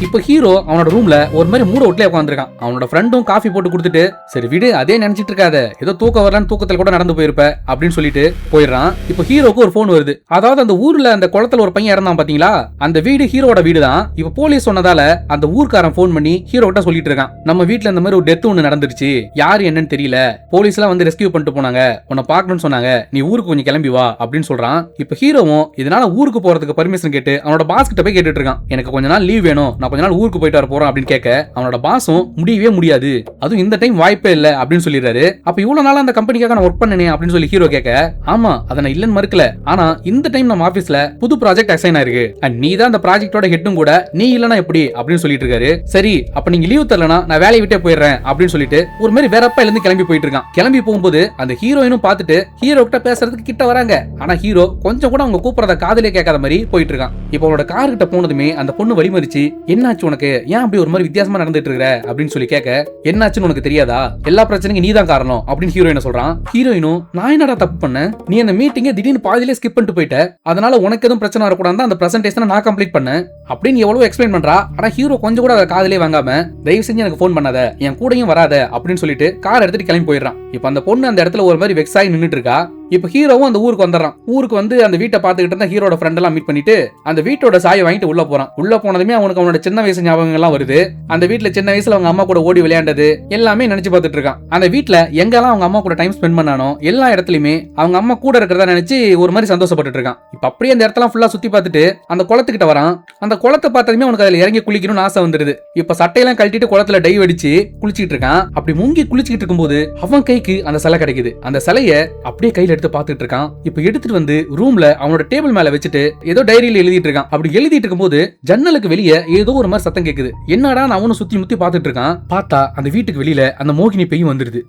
இப்ப ஹீரோ அவனோட ரூம்ல ஒரு மாதிரி மூட ஒட்டிலே உட்காந்துருக்கான். அவனோட ஃப்ரெண்டும் காஃபி போட்டு கொடுத்துட்டு, சரி விடு அதே நினைச்சிட்டு இருக்காத, ஏதோ தூக்கம் வரலான்னு தூக்கத்துல கூட நடந்து போயிருப்ப அப்படின்னு சொல்லிட்டு போயிடுறான். இப்ப ஹீரோக்கு ஒரு போன் வருது. அதாவது அந்த ஊர்ல அந்த குளத்துல ஒரு பையன் இறந்தான் பாத்தீங்களா, அந்த வீடு ஹீரோட வீடு தான். இப்ப போலீஸ் சொன்னதால அந்த ஊர்க்காரன் போன் பண்ணி ஹீரோ கிட்ட சொல்லிட்டு இருக்கான், நம்ம வீட்டுல இந்த மாதிரி ஒரு டெத் ஒண்ணு நடந்துருச்சு, யாரு என்னன்னு தெரியல, போலீஸ் எல்லாம் வந்து ரெஸ்கியூ பண்ணிட்டு போனாங்க, உன்னை பாக்கணும்னு சொன்னாங்க, நீ ஊருக்கு கொஞ்சம் கிளம்பி வா அப்படின்னு சொல்றான். இப்ப ஹீரோவும் இதனால ஊருக்கு போறதுக்கு பர்மிஷன் கேட்டு அவனோட பாஸ் கிட்ட போய் கேட்டுட்டு இருக்கான். எனக்கு கொஞ்ச நாள் லீவ் வேணும், நான் கொஞ்ச நாள் ஊருக்கு போயிட்டு வர போறேன் அப்படின்னு கேட்க, அவனோட பாஸும் முடியவே முடியாது, அதுவும் இந்த டைம் வாய்ப்பே இல்ல அப்படின்னு சொல்லிடுறாரு. அப்ப இவ்வளவு நாள் அந்த கம்பெனிக்காக நான் ஒர்க் பண்ணனே அப்படின்னு சொல்லி ஹீரோ கேட்க, ஆமா அதை நான் இல்லன்னு மறுக்கல, ஆனா இந்த டைம் நம்ம ஆபீஸ்ல புது ப்ராஜெக்ட் அசைன் ஆயிருக்கு, நீ தான் அந்த ப்ராஜெக்டோட ஹெட்டும் கூட, நீ இல்லனா எப்படி அப்படின்னு சொல்லிட்டு இருக்காரு. சரி அப்ப நீங்க லீவ் தரலனா நான் வேலையை விட்டே போயிடுறேன் அப்படின்னு சொல்லிட்டு ஒரு மாதிரி வேறப்பா இருந்து கிளம்பி போயிட்டு இருக்கான். கிளம்பி போகும்போது அந்த ஹீரோயினும் பார்த்துட்டு ஹீரோ கிட்ட பேசுறதுக்கு கிட்ட வராங்க. ஆனா ஹீரோ கொஞ்சம் கூட அவங்க கூப்பிடுறத காதலே கேட்காத மாதிரி போயிட்டு இருக்கான். இப்போ அவனோட கார் கிட்ட போனதுமே அந்த பொண்ணு வழிமறிச்சு, என்னாச்சு உனக்கு, ஏன் அப்படி ஒரு மாதிரி வித்தியாசமா நடந்துட்டு இருக்க அப்படின்னு சொல்லி கேட்க, என்னாச்சுன்னு உனக்கு தெரியாதா, எல்லா பிரச்சனைக்கும் நீ தான் காரணம் அப்படின்னு ஹீரோயினை சொல்றான். ஹீரோயினும், நான் என்னடா தப்பு பண்ணேன், நீ அந்த மீட்டிங்கை திடீர்னு பாதியிலே ஸ்கிப் பண்ணிட்டு போயிட்ட, அதனால உனக்கு எதுவும் பிரச்சனை வரக்கூடாது அந்த பிரசன்டேஷனை நான் கம்ப்ளீட் பண்ணேன் அப்படின்னு எவ்வளவு எக்ஸ்பிளைன் பண்றா. ஆனா ஹீரோ கொஞ்சம் கூட அதை காதலே வாங்காம, தயவு செஞ்சு எனக்கு போன் பண்ணாத, என் கூடயும் வராத அப்படின்னு சொல்லிட்டு கார் எடுத்துட்டு கிளம்பி போயிடுறான். இப்ப அந்த பொண்ணு அந்த இடத்துல ஒரு மாதிரி வெக்ஸ் ஆகி நின்னுட்டு இருக்கா. இப்ப ஹீரோவும் அந்த ஊருக்கு வந்துடுறான். ஊருக்கு வந்து அந்த வீட்டை பார்த்துக்கிட்டு இருந்தா ஹீரோட ஃப்ரெண்ட் எல்லாம் மீட் பண்ணிட்டு அந்த வீட்டோட சாயை வாங்கிட்டு உள்ள போறான். உள்ள போனதுமே அவனுக்கு அவனோட சின்ன வயசு ஞாபகங்கள் எல்லாம் வருது. அந்த வீட்டுல சின்ன வயசுல அவங்க அம்மா கூட ஓடி விளையாண்டது எல்லாமே நினைச்சு பார்த்துட்டு இருக்கான். அந்த வீட்டுல எங்கெல்லாம் அவங்க அம்மா கூட டைம் ஸ்பெண்ட் பண்ணானோ எல்லா இடத்துலயுமே அவங்க அம்மா கூட இருக்கிறதா நினைச்சு ஒரு மாதிரி சந்தோஷப்பட்டு இருக்கான். இப்ப அப்படியே அந்த இடத்தெல்லாம் ஃபுல்லா சுத்தி பார்த்துட்டு அந்த குளத்துக்கிட்ட வரான். அந்த குளத்தை பார்த்ததுமே அவனுக்கு அதுல இறங்கி குளிக்கணும்னு ஆசை வந்துருது. இப்ப சட்டையெல்லாம் கழட்டிட்டு குளத்துல டைவ் அடிச்சு குளிச்சிட்டு இருக்கான். அப்படி முங்கி குளிச்சுட்டு இருக்கும்போது அவன் கைக்கு அந்த சிலை கிடைக்குது. அந்த சிலைய அப்படியே கையில எடுத்து பார்த்துட்டு இருக்கான். இப்ப எடுத்துட்டு வந்து ரூம்ல அவனோட டேபிள் மேல வச்சுட்டு ஏதோ டைரியில எழுதிட்டு இருக்கான். அப்படி எழுதிட்டு இருக்கும்போது ஜன்னலுக்கு வெளியே ஏதோ ஒரு மாதிரி சத்தம் கேக்குது. என்னடா அவனும் சுத்தி முத்தி பார்த்துட்டு இருக்கான். பார்த்தா அந்த வீட்டுக்கு வெளியில அந்த மோகினி பேயும் வந்துருது.